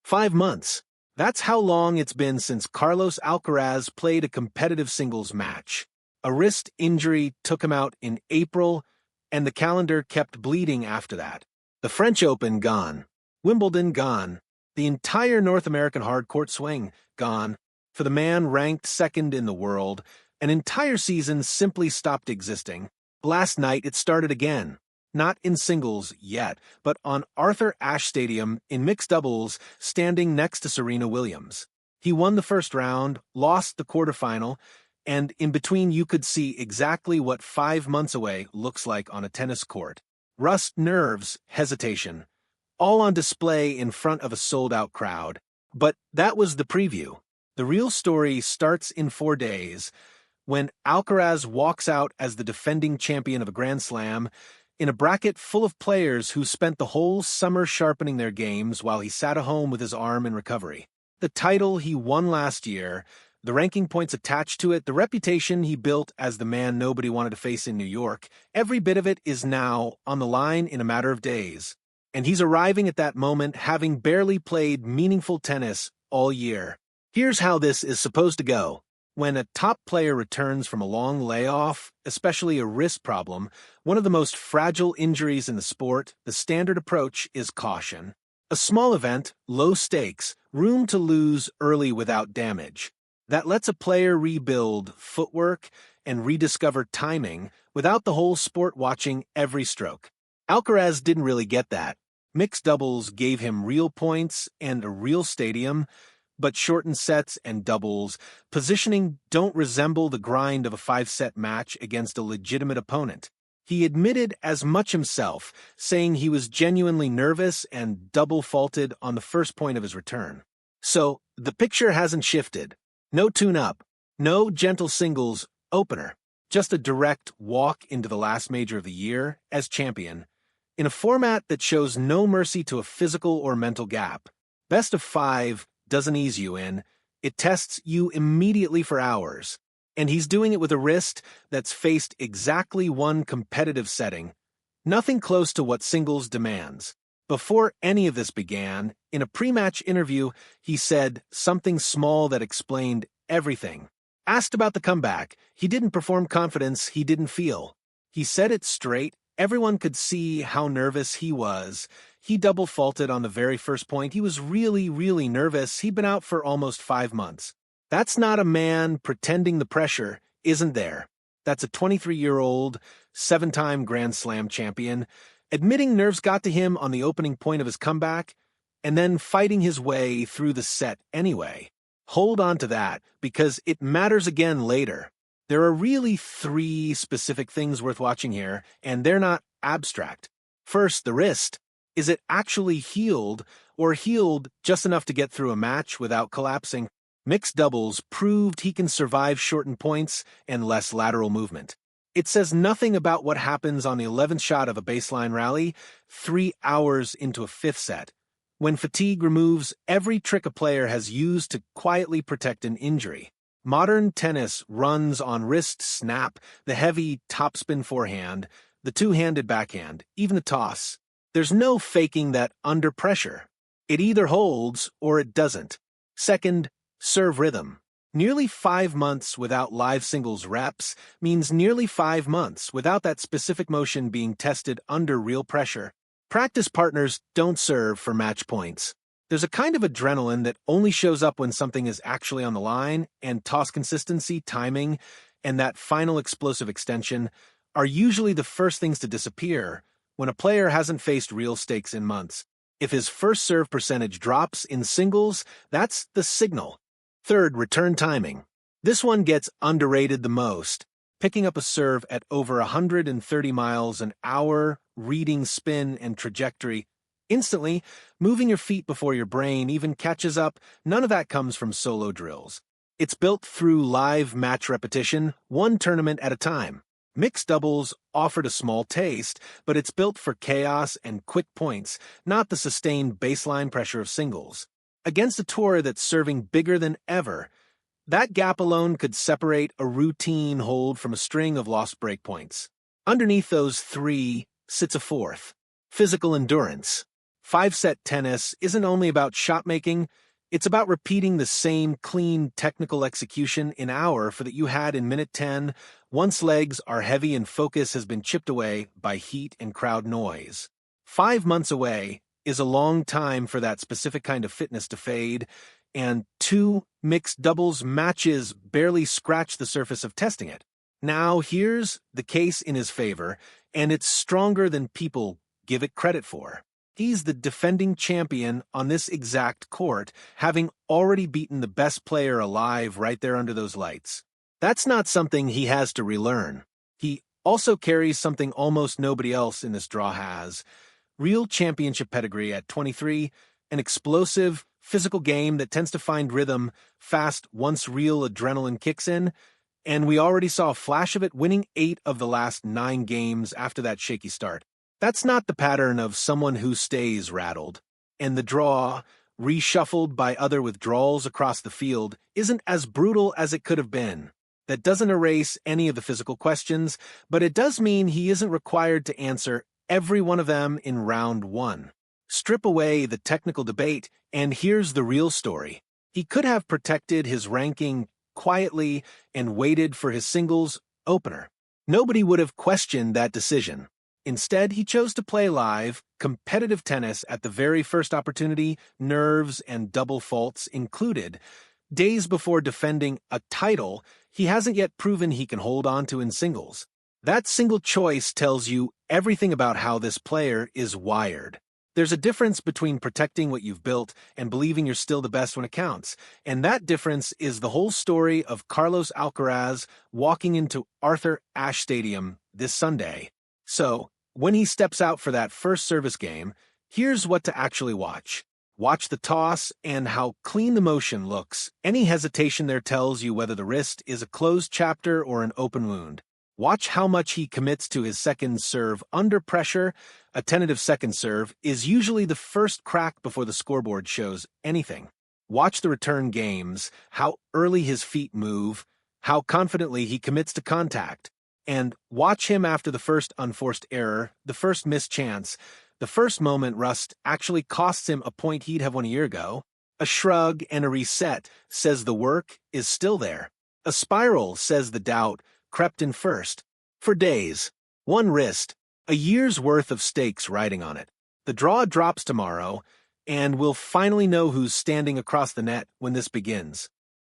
5 months. That's how long it's been since Carlos Alcaraz played a competitive singles match. A wrist injury took him out in April, and the calendar kept bleeding after that. The French Open gone. Wimbledon gone. The entire North American hardcourt swing gone. For the man ranked second in the world, an entire season simply stopped existing. Last night it started again. Not in singles yet, but on Arthur Ashe Stadium in mixed doubles, standing next to Serena Williams. He won the first round, lost the quarterfinal, and in between you could see exactly what 5 months away looks like on a tennis court. Rust, nerves, hesitation, all on display in front of a sold-out crowd. But that was the preview. The real story starts in 4 days, when Alcaraz walks out as the defending champion of a Grand Slam in a bracket full of players who spent the whole summer sharpening their games while he sat at home with his arm in recovery. The title he won last year, the ranking points attached to it, the reputation he built as the man nobody wanted to face in New York, every bit of it is now on the line in a matter of days. And he's arriving at that moment having barely played meaningful tennis all year. Here's how this is supposed to go. When a top player returns from a long layoff, especially a wrist problem, one of the most fragile injuries in the sport, the standard approach is caution. A small event, low stakes, room to lose early without damage. That lets a player rebuild footwork and rediscover timing without the whole sport watching every stroke. Alcaraz didn't really get that. Mixed doubles gave him real points and a real stadium, but shortened sets and doubles, positioning don't resemble the grind of a 5-set match against a legitimate opponent. He admitted as much himself, saying he was genuinely nervous and double-faulted on the first point of his return. So, the picture hasn't shifted. No tune-up, no gentle singles opener, just a direct walk into the last major of the year as champion, in a format that shows no mercy to a physical or mental gap. Best of 5 doesn't ease you in, it tests you immediately for hours. And he's doing it with a wrist that's faced exactly one competitive setting, nothing close to what singles demands. Before any of this began, in a pre-match interview, he said something small that explained everything. Asked about the comeback, he didn't perform confidence he didn't feel. He said it straight. Everyone could see how nervous he was. He double-faulted on the very first point. He was really, really nervous. He'd been out for almost 5 months. That's not a man pretending the pressure isn't there. That's a 23-year-old, 7-time Grand Slam champion, admitting nerves got to him on the opening point of his comeback, and then fighting his way through the set anyway. Hold on to that, because it matters again later. There are really 3 specific things worth watching here, and they're not abstract. First, the wrist. Is it actually healed, or healed just enough to get through a match without collapsing? Mixed doubles proved he can survive shortened points and less lateral movement. It says nothing about what happens on the 11th shot of a baseline rally, 3 hours into a 5th set, when fatigue removes every trick a player has used to quietly protect an injury. Modern tennis runs on wrist snap, the heavy topspin forehand, the two-handed backhand, even a toss. There's no faking that under pressure. It either holds or it doesn't. Second, serve rhythm. Nearly 5 months without live singles reps means nearly 5 months without that specific motion being tested under real pressure. Practice partners don't serve for match points. There's a kind of adrenaline that only shows up when something is actually on the line, and toss consistency, timing, and that final explosive extension are usually the first things to disappear when a player hasn't faced real stakes in months. If his first serve percentage drops in singles, that's the signal. Third, return timing. This one gets underrated the most. Picking up a serve at over 130 miles an hour, reading spin and trajectory, instantly, moving your feet before your brain even catches up, none of that comes from solo drills. It's built through live match repetition, one tournament at a time. Mixed doubles offered a small taste, but it's built for chaos and quick points, not the sustained baseline pressure of singles. Against a tour that's serving bigger than ever, that gap alone could separate a routine hold from a string of lost break points. Underneath those 3 sits a 4th, physical endurance. 5-set tennis isn't only about shot-making, it's about repeating the same clean technical execution in hour for that you had in minute 10 once legs are heavy and focus has been chipped away by heat and crowd noise. 5 months away is a long time for that specific kind of fitness to fade, and 2 mixed doubles matches barely scratch the surface of testing it. Now here's the case in his favor, and it's stronger than people give it credit for. He's the defending champion on this exact court, having already beaten the best player alive right there under those lights. That's not something he has to relearn. He also carries something almost nobody else in this draw has: real championship pedigree at 23, an explosive, physical game that tends to find rhythm fast once real adrenaline kicks in, and we already saw a flash of it winning 8 of the last 9 games after that shaky start. That's not the pattern of someone who stays rattled, and the draw, reshuffled by other withdrawals across the field, isn't as brutal as it could have been. That doesn't erase any of the physical questions, but it does mean he isn't required to answer every one of them in round 1. Strip away the technical debate, and here's the real story. He could have protected his ranking quietly and waited for his singles opener. Nobody would have questioned that decision. Instead, he chose to play live, competitive tennis at the very first opportunity, nerves and double faults included. Days before defending a title he hasn't yet proven he can hold on to in singles. That single choice tells you everything about how this player is wired. There's a difference between protecting what you've built and believing you're still the best when it counts, and that difference is the whole story of Carlos Alcaraz walking into Arthur Ashe Stadium this Sunday. So, when he steps out for that first service game, here's what to actually watch. Watch the toss and how clean the motion looks. Any hesitation there tells you whether the wrist is a closed chapter or an open wound. Watch how much he commits to his second serve under pressure. A tentative second serve is usually the first crack before the scoreboard shows anything. Watch the return games, how early his feet move, how confidently he commits to contact. And watch him after the first unforced error, the first missed chance, the first moment rust actually costs him a point he'd have won a year ago. A shrug and a reset says the work is still there. A spiral says the doubt crept in first. For days, one wrist, a year's worth of stakes riding on it. The draw drops tomorrow, and we'll finally know who's standing across the net when this begins.